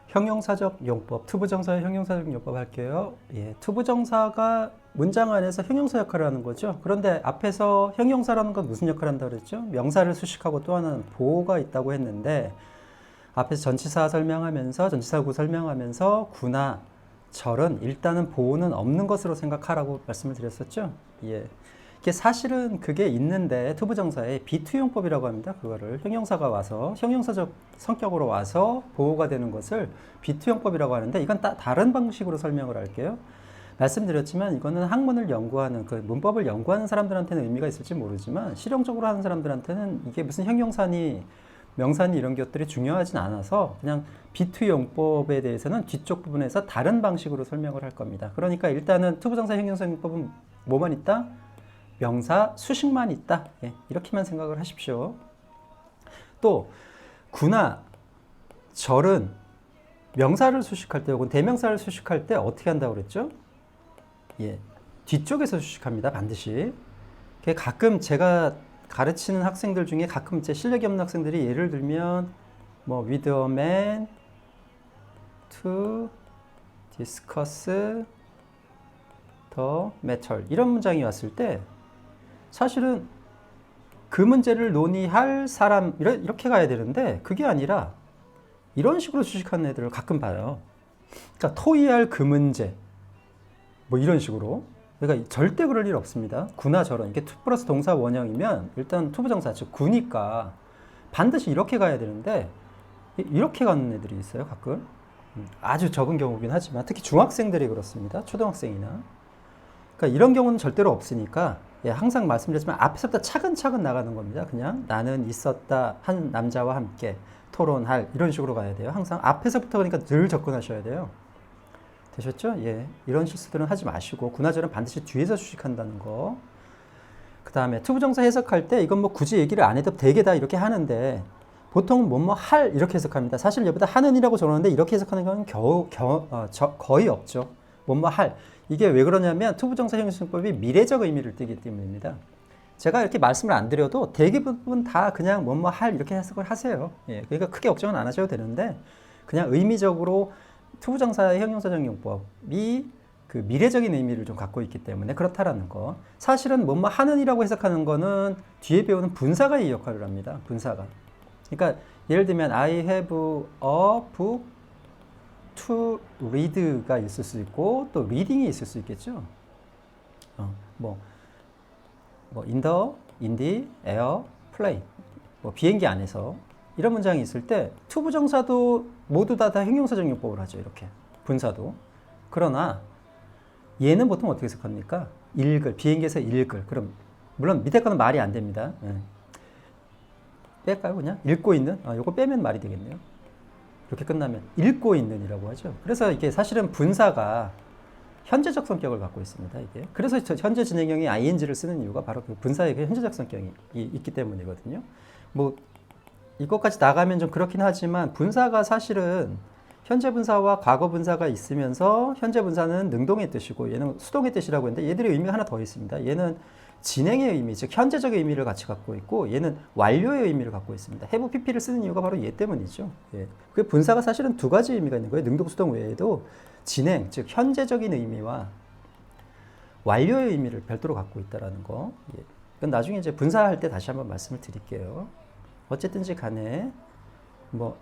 형용사적 용법, 투부정사의 형용사적 용법 할게요. 예, 투부정사가 문장 안에서 형용사 역할을 하는 거죠. 그런데 앞에서 형용사라는 건 무슨 역할을 한다고 그랬죠? 명사를 수식하고 또 하나는 보호가 있다고 했는데 앞에서 전치사 설명하면서 전치사구 설명하면서 구나 절은 일단은 보호는 없는 것으로 생각하라고 말씀을 드렸었죠. 예. 이게 사실은 그게 있는데 투부정사에 비투용법이라고 합니다. 그거를 형용사가 와서 형용사적 성격으로 와서 보호가 되는 것을 비투용법이라고 하는데 이건 다른 방식으로 설명을 할게요. 말씀드렸지만 이거는 학문을 연구하는 그 문법을 연구하는 사람들한테는 의미가 있을지 모르지만 실용적으로 하는 사람들한테는 이게 무슨 형용사니 명사니 이런 것들이 중요하진 않아서 그냥 비투용법에 대해서는 뒤쪽 부분에서 다른 방식으로 설명을 할 겁니다. 그러니까 일단은 투부정사 형용사용법은 뭐만 있다? 명사 수식만 있다. 예, 이렇게만 생각을 하십시오. 또 구나 절은 명사를 수식할 때 혹은 대명사를 수식할 때 어떻게 한다고 그랬죠? 예, 뒤쪽에서 수식합니다. 반드시. 가끔 제가 가르치는 학생들 중에 가끔 제 실력이 없는 학생들이 예를 들면 뭐 with a man to discuss the matter 이런 문장이 왔을 때 사실은 그 문제를 논의할 사람 이렇게 가야 되는데 그게 아니라 이런 식으로 수식하는 애들을 가끔 봐요. 그러니까 토의할 그 문제 뭐 이런 식으로. 그러니까 절대 그럴 일 없습니다. 구나 절은 이게 투 플러스 동사 원형이면 일단 투부정사 즉 구니까 반드시 이렇게 가야 되는데 이렇게 가는 애들이 있어요. 가끔. 아주 적은 경우긴 하지만 특히 중학생들이 그렇습니다. 초등학생이나. 그러니까 이런 경우는 절대로 없으니까 예, 항상 말씀드렸지만 앞에서부터 차근차근 나가는 겁니다. 그냥 나는 있었다 한 남자와 함께 토론할 이런 식으로 가야 돼요. 항상 앞에서부터 그러니까 늘 접근하셔야 돼요. 되셨죠? 예, 이런 실수들은 하지 마시고 구나절은 반드시 뒤에서 수식한다는 거. 그 다음에 투부정사 해석할 때 이건 뭐 굳이 얘기를 안 해도 되게 다 이렇게 하는데 보통 뭐뭐 할 이렇게 해석합니다. 사실 여기다 하는이라고 적었는데 이렇게 해석하는 건 거의 없죠. 뭐뭐 할. 이게 왜 그러냐면 투부정사 형용사용법이 미래적 의미를 띠기 때문입니다. 제가 이렇게 말씀을 안 드려도 대부분 다 그냥 뭐뭐 할 이렇게 해석을 하세요. 예, 그러니까 크게 걱정은 안 하셔도 되는데 그냥 의미적으로 투부정사의 형용사적 용법이 그 미래적인 의미를 좀 갖고 있기 때문에 그렇다라는 거. 사실은 뭐뭐 하는이라고 해석하는 거는 뒤에 배우는 분사가 이 역할을 합니다. 분사가. 그러니까 예를 들면 I have a book to read가 있을 수 있고 또 reading이 있을 수 있겠죠. 뭐 in the air, plane. 뭐 비행기 안에서 이런 문장이 있을 때 투부정사도 모두 다 형용사적 용법을 하죠. 이렇게 분사도. 그러나 얘는 보통 어떻게 해석합니까? 읽을, 비행기에서 읽을. 그럼 물론 밑에 거는 말이 안 됩니다. 예. 뺄까요? 그냥 읽고 있는. 요거 빼면 말이 되겠네요. 이렇게 끝나면 읽고 있는이라고 하죠. 그래서 이게 사실은 분사가 현재적 성격을 갖고 있습니다. 이게. 그래서 현재 진행형이 ing를 쓰는 이유가 바로 그 분사의 그 현재적 성격이 있기 때문이거든요. 뭐 이것까지 나가면 좀 그렇긴 하지만 분사가 사실은 현재 분사와 과거 분사가 있으면서 현재 분사는 능동의 뜻이고 얘는 수동의 뜻이라고 했는데 얘들의 의미가 하나 더 있습니다. 얘는 진행의 의미, 즉 현재적 의미를 같이 갖고 있고 얘는 완료의 의미를 갖고 있습니다. have pp를 쓰는 이유가 바로 얘 때문이죠. 예. 그 분사가 사실은 두 가지 의미가 있는 거예요. 능동, 수동 외에도 진행, 즉 현재적인 의미와 완료의 의미를 별도로 갖고 있다는 거. 예. 그건 나중에 이제 분사할 때 다시 한번 말씀을 드릴게요. 어쨌든지 간에 뭐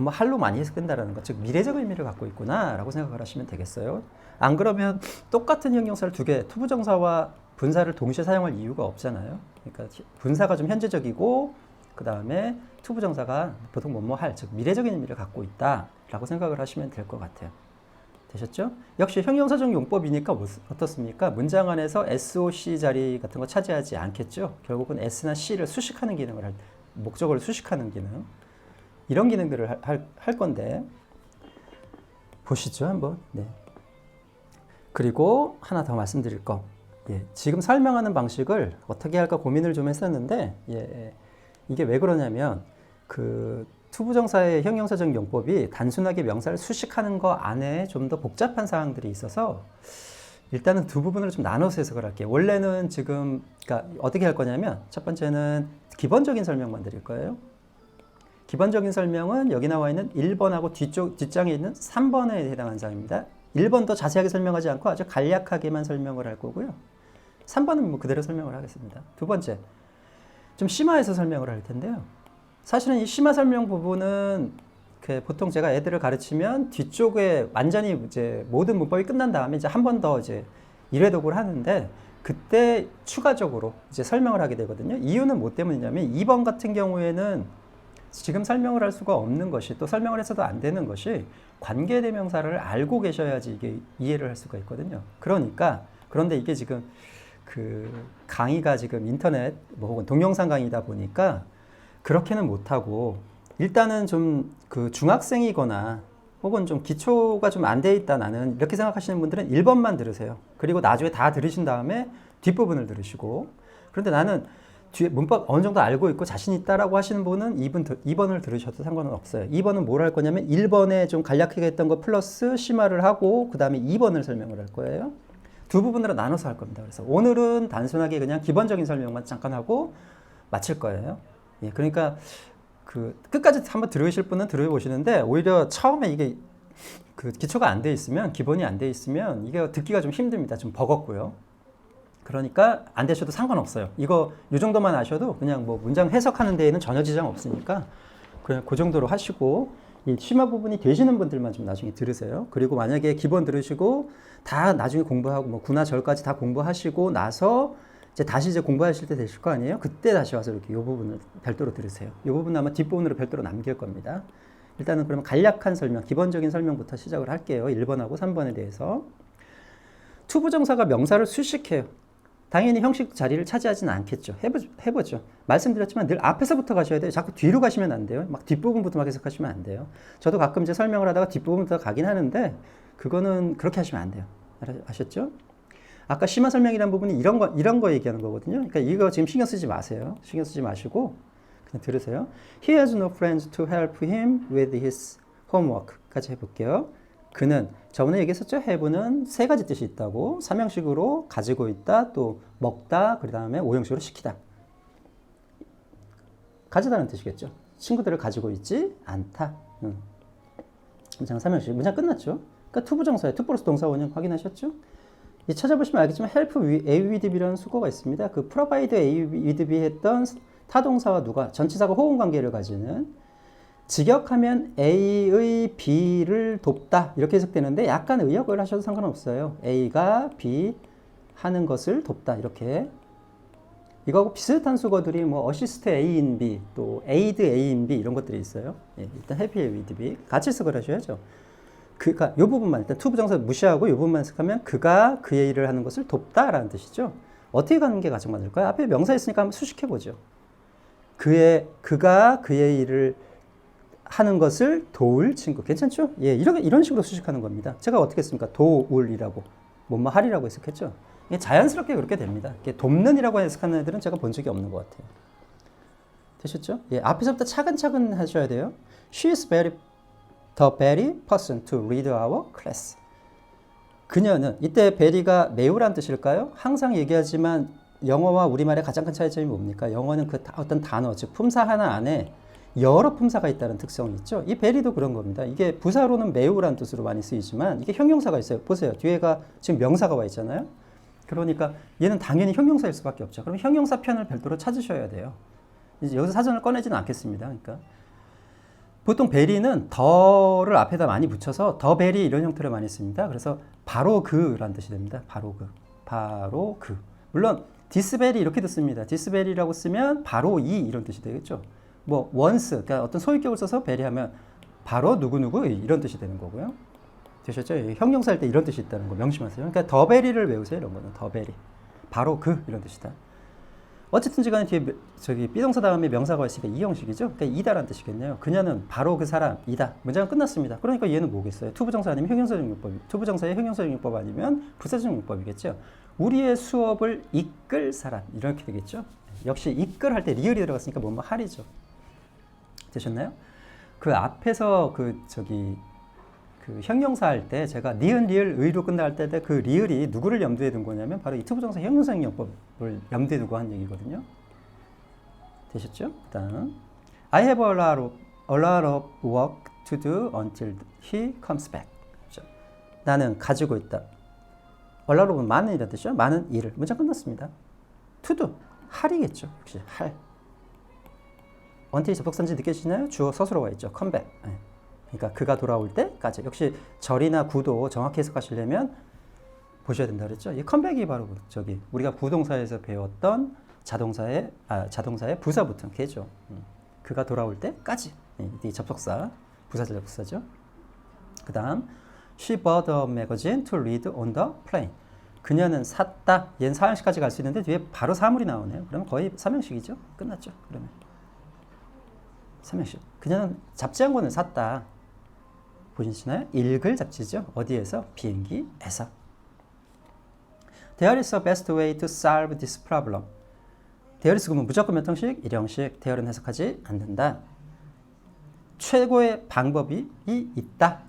할로 많이 해석된다라는 것, 즉 미래적 의미를 갖고 있구나라고 생각을 하시면 되겠어요. 안 그러면 똑같은 형용사를 두 개, 투부정사와 분사를 동시에 사용할 이유가 없잖아요. 그러니까 분사가 좀 현재적이고 그 다음에 투부정사가 보통 뭐뭐 할, 즉 미래적인 의미를 갖고 있다라고 생각을 하시면 될 것 같아요. 되셨죠? 역시 형용사적 용법이니까 어떻습니까? 문장 안에서 SOC 자리 같은 거 차지하지 않겠죠? 결국은 S나 C를 수식하는 기능을 목적어를 수식하는 기능. 이런 기능들을 할 건데 보시죠 한번. 네. 그리고 하나 더 말씀드릴 거. 예, 지금 설명하는 방식을 어떻게 할까 고민을 좀 했었는데 이게 왜 그러냐면 그 투부정사의 형용사적 용법이 단순하게 명사를 수식하는 거 안에 좀 더 복잡한 사항들이 있어서 일단은 두 부분으로 좀 나눠서 해석을 할게요. 원래는 지금 그러니까 어떻게 할 거냐면 첫 번째는 기본적인 설명만 드릴 거예요. 기본적인 설명은 여기 나와 있는 1번하고 뒷장에 있는 3번에 해당하는 사항입니다. 1번 더 자세하게 설명하지 않고 아주 간략하게만 설명을 할 거고요. 3번은 뭐 그대로 설명을 하겠습니다. 두 번째, 좀 심화해서 설명을 할 텐데요. 사실은 이 심화 설명 부분은 보통 제가 애들을 가르치면 뒤쪽에 완전히 이제 모든 문법이 끝난 다음에 이제 한 번 더 이제 1회 독을 하는데 그때 추가적으로 이제 설명을 하게 되거든요. 이유는 뭐 때문이냐면 2번 같은 경우에는 지금 설명을 할 수가 없는 것이 또 설명을 해서도 안 되는 것이 관계대명사를 알고 계셔야지 이게 이해를 할 수가 있거든요. 그런데 이게 지금 그 강의가 지금 인터넷 뭐 혹은 동영상 강의다 보니까 그렇게는 못하고 일단은 좀 그 중학생이거나 혹은 좀 기초가 좀 안 돼 있다 나는 이렇게 생각하시는 분들은 1번만 들으세요. 그리고 나중에 다 들으신 다음에 뒷부분을 들으시고 그런데 나는 뒤에 문법 어느 정도 알고 있고 자신 있다라고 하시는 분은 2번을 들으셔도 상관은 없어요. 2번은 뭘 할 거냐면 1번에 좀 간략하게 했던 거 플러스 심화를 하고 그 다음에 2번을 설명을 할 거예요. 두 부분으로 나눠서 할 겁니다. 그래서 오늘은 단순하게 그냥 기본적인 설명만 잠깐 하고 마칠 거예요. 예, 그러니까 그 끝까지 한번 들으실 분은 들어보시는데 오히려 처음에 이게 그 기초가 안 돼 있으면 기본이 안 돼 있으면 이게 듣기가 좀 힘듭니다. 좀 버겁고요. 그러니까 안 되셔도 상관없어요. 이거 이 정도만 하셔도 그냥 뭐 문장 해석하는 데에는 전혀 지장 없으니까 그냥 그 정도로 하시고 이 심화 부분이 되시는 분들만 좀 나중에 들으세요. 그리고 만약에 기본 들으시고 다 나중에 공부하고 뭐 구나 절까지 다 공부하시고 나서 이제 공부하실 때 되실 거 아니에요? 그때 다시 와서 이렇게 이 부분을 별도로 들으세요. 이 부분은 아마 뒷부분으로 별도로 남길 겁니다. 일단은 그러면 간략한 설명, 기본적인 설명부터 시작을 할게요. 1번하고 3번에 대해서. 투부정사가 명사를 수식해요. 당연히 형식 자리를 차지하지는 않겠죠. 해보죠. 말씀드렸지만 늘 앞에서부터 가셔야 돼요. 자꾸 뒤로 가시면 안 돼요. 막 뒷부분부터 막 해석하시면 안 돼요. 저도 가끔 이제 설명을 하다가 뒷부분부터 가긴 하는데 그거는 그렇게 하시면 안 돼요. 아셨죠? 아까 심화 설명이라는 부분이 이런 거 얘기하는 거거든요. 그러니까 이거 지금 신경 쓰지 마세요. 신경 쓰지 마시고 그냥 들으세요. He has no friends to help him with his homework까지 해볼게요. 그는 저번에 얘기했었죠. have는 세 가지 뜻이 있다고. 삼형식으로 가지고 있다, 또 먹다, 그 다음에 오형식으로 시키다. 가지다는 뜻이겠죠. 친구들을 가지고 있지 않다. 문장 삼형식. 문장 끝났죠. 그러니까 투부정사예요. 투 플러스 동사 원형 확인하셨죠? 찾아보시면 알겠지만 help A with B라는 수거가 있습니다. 그 provide A with B 했던 타동사와 누가 전치사가 호응 관계를 가지는 직역하면 A의 B를 돕다 이렇게 해석되는데 약간 의역을 하셔도 상관없어요. A가 B 하는 것을 돕다 이렇게 이거하고 비슷한 수거들이 뭐 assist A in B 또 aid A in B 이런 것들이 있어요. 예, 일단 help A with B 같이 해석을 하셔야죠. 그러니까 이 부분만 일단 투부정사 무시하고 이 부분만 해석하면 그가 그의 일을 하는 것을 돕다라는 뜻이죠. 어떻게 가는 게 가장 맞을까요? 앞에 명사 있으니까 한번 수식해 보죠. 그가 그의 일을 하는 것을 도울 친구. 괜찮죠? 예, 이런 식으로 수식하는 겁니다. 제가 어떻게 했습니까? 도울이라고, 뭐뭐 하리라고 해석했죠? 자연스럽게 그렇게 됩니다. 돕는이라고 해석하는 애들은 제가 본 적이 없는 것 같아요. 되셨죠? 예, 앞에서부터 차근차근 하셔야 돼요. She is the very person to read our class. 그녀는, 이때 very가 매우란 뜻일까요? 항상 얘기하지만 영어와 우리말의 가장 큰 차이점이 뭡니까? 영어는 그 어떤 단어, 즉 품사 하나 안에 여러 품사가 있다는 특성이 있죠. 이 very도 그런 겁니다. 이게 부사로는 매우란 뜻으로 많이 쓰이지만 이게 형용사가 있어요. 보세요. 뒤에가 지금 명사가 와 있잖아요. 그러니까 얘는 당연히 형용사일 수밖에 없죠. 그럼 형용사 편을 별도로 찾으셔야 돼요. 이제 여기서 사전을 꺼내지는 않겠습니다. 그러니까 보통 very는 더를 앞에다 많이 붙여서 더 very 이런 형태를 많이 씁니다. 그래서 바로 그라는 뜻이 됩니다. 바로 그. 물론 this very 이렇게 듣습니다. this very라고 쓰면 바로 이 이런 뜻이 되겠죠. 뭐 once 그러니까 어떤 소유격을 써서 very하면 바로 누구누구 이런 뜻이 되는 거고요. 되셨죠? 형용사일 때 이런 뜻이 있다는 거 명심하세요. 그러니까 더 very를 외우세요. 이런 거는 더 very 바로 그 이런 뜻이다. 어쨌든 간에 뒤에 비동사 다음에 명사가 있으니까 이 형식이죠. 그러니까 이다라는 뜻이겠네요. 그녀는 바로 그 사람이다. 문장은 끝났습니다. 그러니까 얘는 뭐겠어요? 투부정사 아니면 형용사적 용법. 투부정사의 형용사적 용법 아니면 부사적 용법이겠죠. 우리의 수업을 이끌 사람 이렇게 되겠죠. 역시 이끌 할 때 리을이 들어갔으니까 뭐뭐 할이죠. 되셨나요? 그 앞에서 그 형용사 할 때 제가 니은 리을 의로 끝날 때 그 리을이 누구를 염두에 둔 거냐면 바로 이 투부정사 형용사 용법을 염두에 두고 한 얘기거든요. 되셨죠? 그다음 I have a lot of a lot of work to do until he comes back. 그렇죠? 나는 가지고 있다. a lot of는 많은이라는 뜻이죠. 많은 일을. 문장 끝났습니다. to do. 할이겠죠. 역시 할. until 접속사인지 느껴지나요? 주어 서술어 와 있죠. come back. 네. 그러니까 그가 돌아올 때까지. 역시 절이나 구도 정확히 해석하시려면 보셔야 된다 그랬죠. 이 컴백이 바로 저기 우리가 부동사에서 배웠던 자동사의 부사 붙은 개죠. 그가 돌아올 때까지. 이 접속사, 부사절 접속사죠. 그다음 she bought a magazine to read on the plane. 그녀는 샀다. 얘는 4형식까지 갈 수 있는데 뒤에 바로 사물이 나오네요. 그러면 거의 3형식이죠. 끝났죠. 그러면 3형식. 그녀는 잡지 한 권을 샀다. 보시나요? 읽을 잡지죠. 어디에서? 비행기에서. There is a best way to solve this problem. There is 그러면 무조건 몇 형식? 1형식. There는 해석하지 않는다. 최고의 방법이 있다.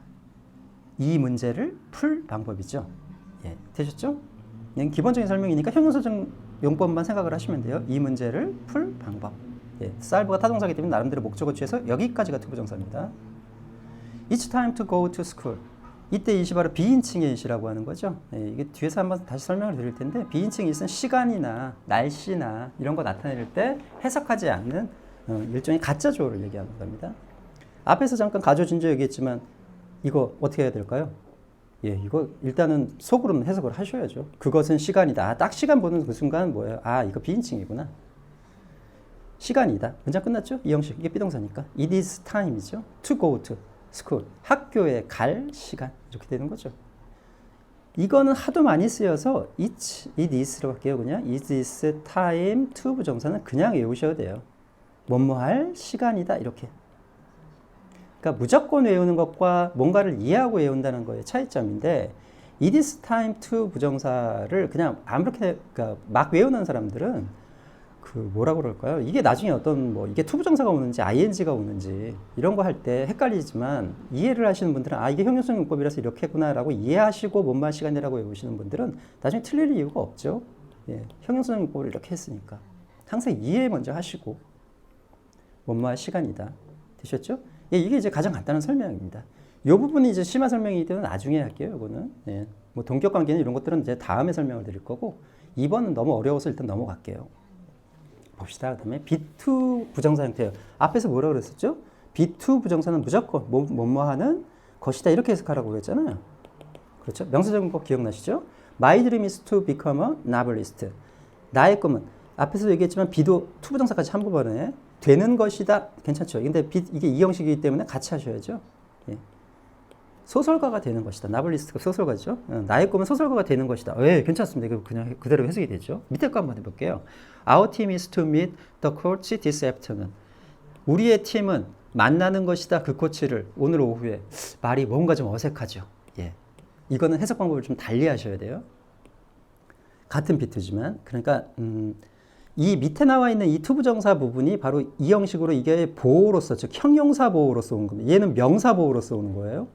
이 문제를 풀 방법이죠. 예, 되셨죠? 이건 기본적인 설명이니까 형용사적 용법만 생각을 하시면 돼요. 이 문제를 풀 방법. 예, solve가 타동사이기 때문에 나름대로 목적어 취해서 여기까지가 투부정사입니다. It's time to go to school. 이때 이시 바로 비인칭의 이시라고 하는 거죠. 예, 이게 뒤에서 한번 다시 설명을 드릴 텐데 비인칭 이시는 시간이나 날씨나 이런 거 나타낼 때 해석하지 않는 일종의 가짜 주어를 얘기하는 겁니다. 앞에서 잠깐 가조진조 얘기했지만 이거 어떻게 해야 될까요? 예, 이거 일단은 속으로는 해석을 하셔야죠. 그것은 시간이다. 딱 시간 보는 그 순간 뭐예요? 아, 이거 비인칭이구나. 시간이다. 문장 끝났죠? 이 형식. 이게 비동사니까. It is time이죠. To go to school. 학교에 갈 시간. 이렇게 되는 거죠. 이거는 하도 많이 쓰여서 it is로 할게요. 그냥 it is time to 부정사는 그냥 외우셔도 돼요. 뭐뭐 할 시간이다. 이렇게. 그러니까 무조건 외우는 것과 뭔가를 이해하고 외운다는 거의 차이점인데 it is time to 부정사를 그냥 아무렇게 그러니까 막 외우는 사람들은 그 뭐라고 그럴까요? 이게 나중에 어떤 뭐 이게 to 부정사가 오는지 ing가 오는지 이런 거 할 때 헷갈리지만 이해를 하시는 분들은 아 이게 형용성 용법이라서 이렇게 했구나라고 이해하시고 뭔말 시간이라고 외우시는 분들은 나중에 틀릴 이유가 없죠. 예, 형용성 용법을 이렇게 했으니까 항상 이해 먼저 하시고 뭔말 시간이다. 되셨죠? 예, 이게 이제 가장 간단한 설명입니다. 이 부분이 이제 심화 설명이기 때문에 나중에 할게요. 이거는 예, 뭐 동격 관계는 이런 것들은 이제 다음에 설명을 드릴 거고 2번은 너무 어려워서 일단 넘어갈게요. 봅시다. 그 다음에 B2 부정사 형태예요. 앞에서 뭐라고 그랬었죠? B2 부정사는 무조건 뭐뭐 하는 것이다 이렇게 해석하라고 그랬잖아요. 그렇죠? 명사적용법 기억나시죠? My dream is to become a novelist. 나의 꿈은 앞에서 얘기했지만 B도 to 부정사까지 한꺼번에 되는 것이다. 괜찮죠? 근데 이게 이 형식이기 때문에 같이 하셔야죠. 예. 소설가가 되는 것이다. 나블리스트가 소설가죠. 나의 꿈은 소설가가 되는 것이다. 예, 괜찮습니다. 이거 그냥 그대로 해석이 되죠. 밑에 거 한번 해볼게요. Our team is to meet the coach this afternoon. 우리의 팀은 만나는 것이다. 그 코치를 오늘 오후에. 말이 뭔가 좀 어색하죠. 예. 이거는 해석 방법을 좀 달리 하셔야 돼요. 같은 비트지만. 그러니까 이 밑에 나와 있는 이 투부정사 부분이 바로 이 형식으로 이게 보호로서 즉 형용사 보호로서 오는 겁니다. 얘는 명사 보호로서 오는 거예요.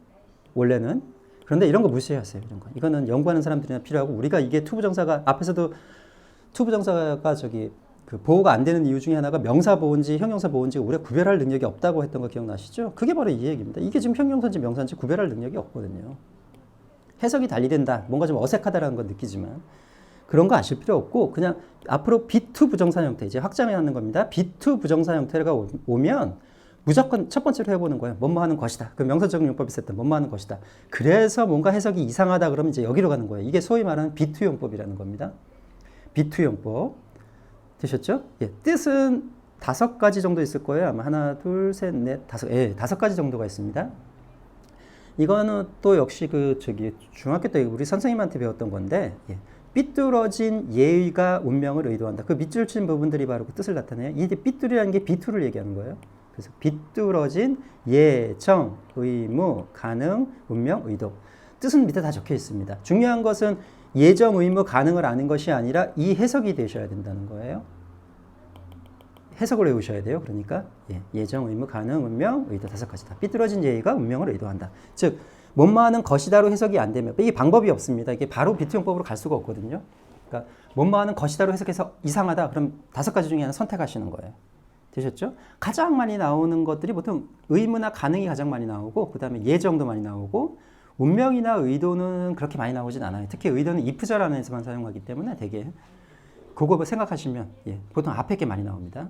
원래는. 그런데 이런 거 무시하세요. 이런 거. 이거는 연구하는 사람들이나 필요하고 우리가 이게 투부정사가 앞에서도 투부정사가 저기 그 보호가 안 되는 이유 중에 하나가 명사 보호인지 형용사 보호인지 우리가 구별할 능력이 없다고 했던 거 기억나시죠? 그게 바로 이 얘기입니다. 이게 지금 형용사인지 명사인지 구별할 능력이 없거든요. 해석이 달리된다. 뭔가 좀 어색하다라는 건 느끼지만 그런 거 아실 필요 없고 그냥 앞으로 B2 부정사 형태 이제 확장해 하는 겁니다. B2 부정사 형태가 오면 무조건 첫 번째로 해보는 거예요. 뭐뭐 하는 것이다. 그 명사적 용법이 있을 때 뭐뭐 하는 것이다. 그래서 뭔가 해석이 이상하다 그러면 이제 여기로 가는 거예요. 이게 소위 말하는 B2 용법이라는 겁니다. B2 용법. 되셨죠? 예, 뜻은 5가지 정도 있을 거예요. 아마 하나, 둘, 셋, 넷, 다섯. 예, 5가지 정도가 있습니다. 이거는 또 역시 그 저기 중학교 때 우리 선생님한테 배웠던 건데 예. 삐뚤어진 예의가 운명을 의도한다. 그 밑줄 친 부분들이 바로 그 뜻을 나타내요. 이 삐뚤이라는 게 비투를 얘기하는 거예요. 그래서 삐뚤어진 예정, 의무, 가능, 운명, 의도. 뜻은 밑에 다 적혀 있습니다. 중요한 것은 예정, 의무, 가능을 아는 것이 아니라 이 해석이 되셔야 된다는 거예요. 해석을 외우셔야 돼요. 그러니까 예정, 의무, 가능, 운명, 의도 5가지다. 삐뚤어진 예의가 운명을 의도한다. 즉 뭐뭐하는 것이다로 해석이 안 되면 이게 방법이 없습니다. 이게 바로 비투용법으로 갈 수가 없거든요. 그러니까 뭐뭐하는 것이다로 해석해서 이상하다. 그럼 5가지 중에 하나 선택하시는 거예요. 되셨죠? 가장 많이 나오는 것들이 보통 의무나 가능이 가장 많이 나오고 그 다음에 예정도 많이 나오고 운명이나 의도는 그렇게 많이 나오진 않아요. 특히 의도는 if절 안에서만 사용하기 때문에 되게 그거 생각하시면 보통 앞에 게 많이 나옵니다.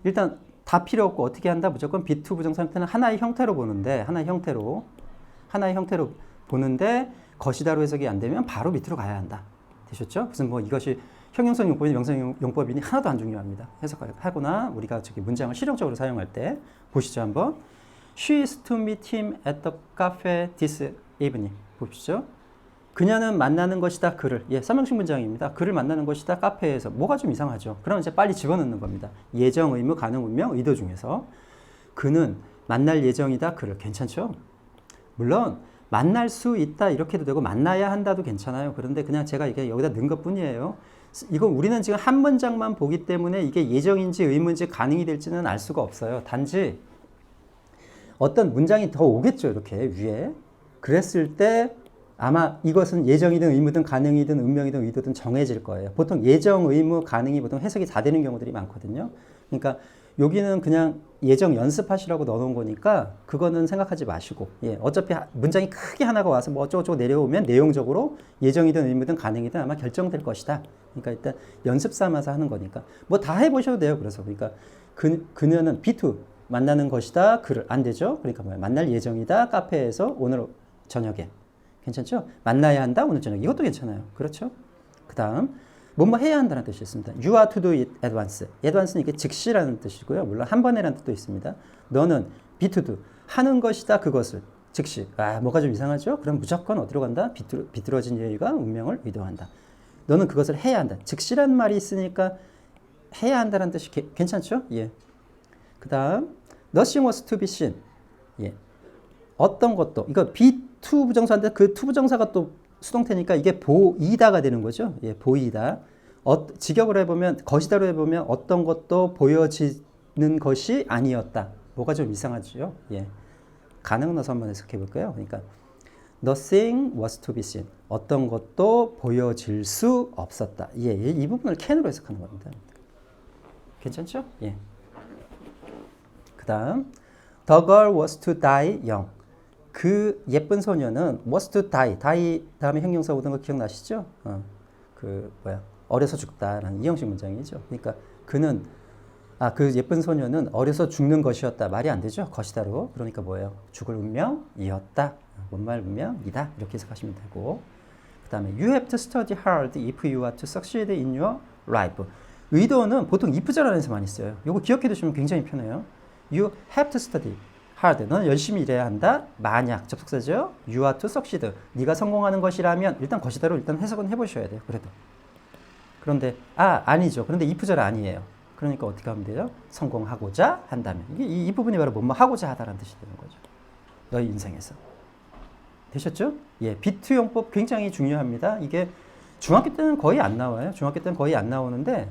일단 다 필요 없고 어떻게 한다? 무조건 B2 부정사 형태는 하나의 형태로 보는데 하나의 형태로 보는데 것이다로 해석이 안 되면 바로 밑으로 가야 한다. 되셨죠? 무슨 뭐 이것이 형용성 용법이니 명사형 용법이니 하나도 안 중요합니다. 해석하거나 우리가 저기 문장을 실용적으로 사용할 때 보시죠 한번. She is to meet him at the cafe this evening. 보시죠. 그녀는 만나는 것이다 그를. 삼형식 문장입니다. 그를 만나는 것이다 카페에서. 뭐가 좀 이상하죠. 그럼 이제 빨리 집어넣는 겁니다. 예정, 의무, 가능, 운명, 의도 중에서 그는 만날 예정이다 그를. 괜찮죠? 물론 만날 수 있다 이렇게도 되고 만나야 한다도 괜찮아요. 그런데 그냥 제가 이게 여기다 넣은 것뿐이에요. 이건 우리는 지금 한 문장만 보기 때문에 이게 예정인지 의무인지 가능이 될지는 알 수가 없어요. 단지 어떤 문장이 더 오겠죠. 이렇게 위에. 그랬을 때 아마 이것은 예정이든 의무든 가능이든 운명이든 의도든 정해질 거예요. 보통 예정, 의무, 가능이 보통 해석이 다 되는 경우들이 많거든요. 그러니까 여기는 그냥 예정 연습하시라고 넣어놓은 거니까 그거는 생각하지 마시고 어차피 문장이 크게 하나가 와서 뭐 어쩌고저쩌고 내려오면 내용적으로 예정이든 의무든 가능이든 아마 결정될 것이다. 그러니까 일단 연습 삼아서 하는 거니까 뭐 다 해보셔도 돼요. 그래서 그러니까 그녀는 B2 만나는 것이다 그를. 안 되죠. 그러니까 뭐야 만날 예정이다 카페에서 오늘 저녁에. 괜찮죠? 만나야 한다 오늘 저녁. 이것도 괜찮아요. 그렇죠? 그 다음 뭐뭐 해야 한다는 뜻이 있습니다. You are to do it at once. Advance는 이게 즉시라는 뜻이고요. 물론 한 번에라는 뜻도 있습니다. 너는 be to do. 하는 것이다 그것을. 즉시. 뭐가 좀 이상하죠? 그럼 무조건 어디로 간다? 비뚤어진 예의가 운명을 의도한다. 너는 그것을 해야 한다. 즉시란 말이 있으니까 해야 한다는 뜻이 괜찮죠? 그 다음 nothing was to be seen. 어떤 것도. 이거 be2 부정사인데 그 to 부정사가 또 수동태니까 이게 보이다가 되는 거죠. 보이다. 직역으로 해보면 것이다로 해보면 어떤 것도 보여지는 것이 아니었다. 뭐가 좀 이상하죠. 가능은 넣어서 한번 해석해 볼까요? 그러니까 nothing was to be seen. 어떤 것도 보여질 수 없었다. 이 부분을 can으로 해석하는 겁니다. 괜찮죠? 그 다음 the girl was to die young. 그 예쁜 소녀는 was to die. die 다음에 형용사 오던 거 기억나시죠? 어려서 죽다라는 이 형식 문장이죠. 그러니까 그는 그 예쁜 소녀는 어려서 죽는 것이었다. 말이 안 되죠. 것이다로. 그러니까 뭐예요? 죽을 운명이었다. 뭔말 운명이다. 이렇게 해석하시면 되고. 그 다음에 you have to study hard if you are to succeed in your life. 의도는 보통 if절 안에서 많이 써요. 이거 기억해 두시면 굉장히 편해요. You have to study hard. 너는 열심히 일해야 한다. 만약 접속사죠. You are to succeed. 네가 성공하는 것이라면 일단 것이다로 일단 해석은 해보셔야 돼요. 그래도. 그런데 아니죠. 그런데 if절 아니에요. 그러니까 어떻게 하면 돼요? 성공하고자 한다면. 이 부분이 바로 뭐뭐 하고자 하다라는 뜻이 되는 거죠. 너희 인생에서. 되셨죠? B2용법 굉장히 중요합니다. 이게 중학교 때는 거의 안 나와요. 중학교 때는 거의 안 나오는데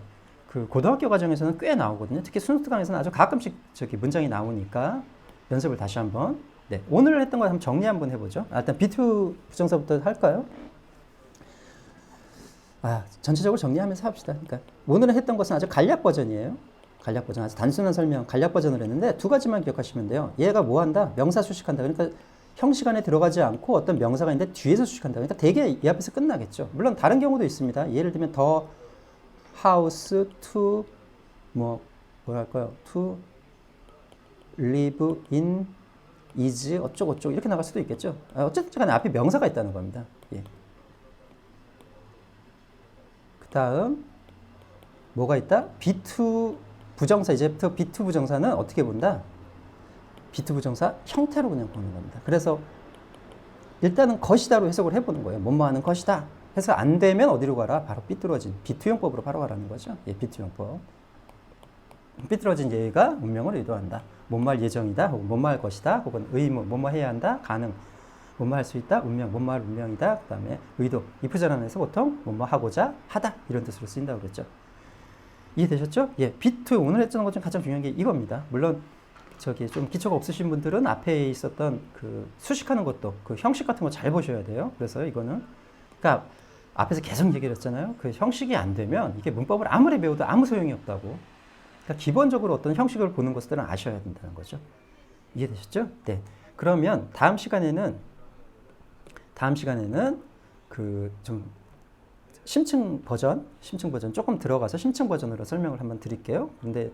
그 고등학교 과정에서는 꽤 나오거든요. 특히 순수특강에서는 아주 가끔씩 저기 문장이 나오니까 연습을 다시 한번. 오늘 했던 거 한번 정리 한번 해보죠. 일단 B2 부정사부터 할까요? 전체적으로 정리하면서 합시다. 그러니까 오늘 했던 것은 아주 간략 버전이에요. 간략 버전, 아주 단순한 설명, 간략 버전을 했는데 두 가지만 기억하시면 돼요. 얘가 뭐 한다? 명사 수식한다. 그러니까 형식 안에 들어가지 않고 어떤 명사가 있는데 뒤에서 수식한다. 그러니까 대개 이 앞에서 끝나겠죠. 물론 다른 경우도 있습니다. 예를 들면 더 house to 뭐랄까요? to live in is 어쩌고저쩌고 이렇게 나갈 수도 있겠죠. 어쨌든 간에 앞에 명사가 있다는 겁니다. 그 다음 뭐가 있다? B2 부정사. 이제부터 B2 부정사는 어떻게 본다? B2 부정사 형태로 그냥 보는 겁니다. 그래서 일단은 것이다로 해석을 해보는 거예요. 뭐뭐 하는 것이다. 해서 안 되면 어디로 가라? 바로 삐뚤어진 B2용법으로 바로 가라는 거죠. B2용법. 삐뚤어진 예의가 운명을 의도한다. 뭐뭐 할 예정이다. 혹은 뭐뭐 할 것이다. 혹은 의무, 뭐뭐 해야 한다. 가능, 뭐뭐 할 수 있다. 운명, 뭐뭐 할 운명이다. 그 다음에 의도. if절 안에서 보통 뭐뭐 하고자 하다. 이런 뜻으로 쓰인다고 그랬죠. 이해되셨죠? B2 오늘 했던 것 중 가장 중요한 게 이겁니다. 물론 저기 좀 기초가 없으신 분들은 앞에 있었던 그 수식하는 것도 그 형식 같은 거 잘 보셔야 돼요. 그래서 이거는 그러니까 앞에서 계속 얘기를 했잖아요. 그 형식이 안 되면 이게 문법을 아무리 배워도 아무 소용이 없다고. 그러니까 기본적으로 어떤 형식을 보는 것들은 아셔야 된다는 거죠. 이해되셨죠? 네. 그러면 다음 시간에는 그 좀 심층 버전 조금 들어가서 심층 버전으로 설명을 한번 드릴게요. 근데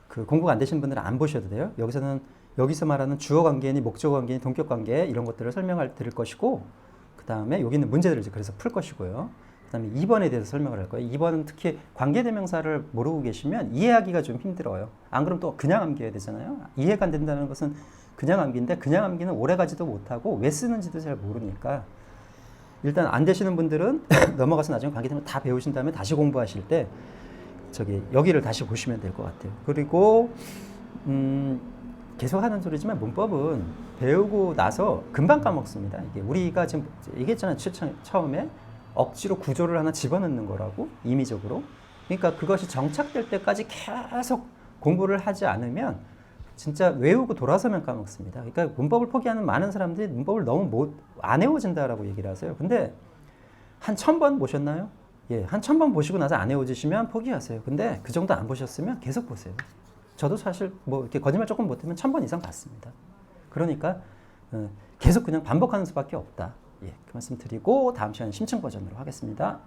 그 공부가 안 되신 분들은 안 보셔도 돼요. 여기서 말하는 주어 관계니 목적 관계니 동격 관계 이런 것들을 설명할 드릴 것이고, 그 다음에 여기 있는 문제들을 이제 그래서 풀 것이고요. 그 다음에 2번에 대해서 설명을 할 거예요. 2번은 특히 관계대명사를 모르고 계시면 이해하기가 좀 힘들어요. 안 그러면 또 그냥 암기해야 되잖아요. 이해가 안 된다는 것은 그냥 암기인데, 그냥 암기는 오래 가지도 못하고 왜 쓰는지도 잘 모르니까 일단 안 되시는 분들은 넘어가서 나중에 관계대명사 다 배우신 다음에 다시 공부하실 때 여기를 다시 보시면 될 것 같아요. 그리고 계속 하는 소리지만 문법은 배우고 나서 금방 까먹습니다. 이게 우리가 지금 얘기했잖아요. 처음에 억지로 구조를 하나 집어넣는 거라고, 임의적으로. 그러니까 그것이 정착될 때까지 계속 공부를 하지 않으면 진짜 외우고 돌아서면 까먹습니다. 그러니까 문법을 포기하는 많은 사람들이 문법을 너무 안 외워진다라고 얘기를 하세요. 근데 한 1000번 보셨나요? 예, 한 1000번 보시고 나서 안 외워지시면 포기하세요. 근데 그 정도 안 보셨으면 계속 보세요. 저도 사실 뭐 이렇게 거짓말 조금 못하면 1000번 이상 봤습니다. 그러니까 계속 그냥 반복하는 수밖에 없다. 예, 그 말씀 드리고 다음 시간에 심층 버전으로 하겠습니다.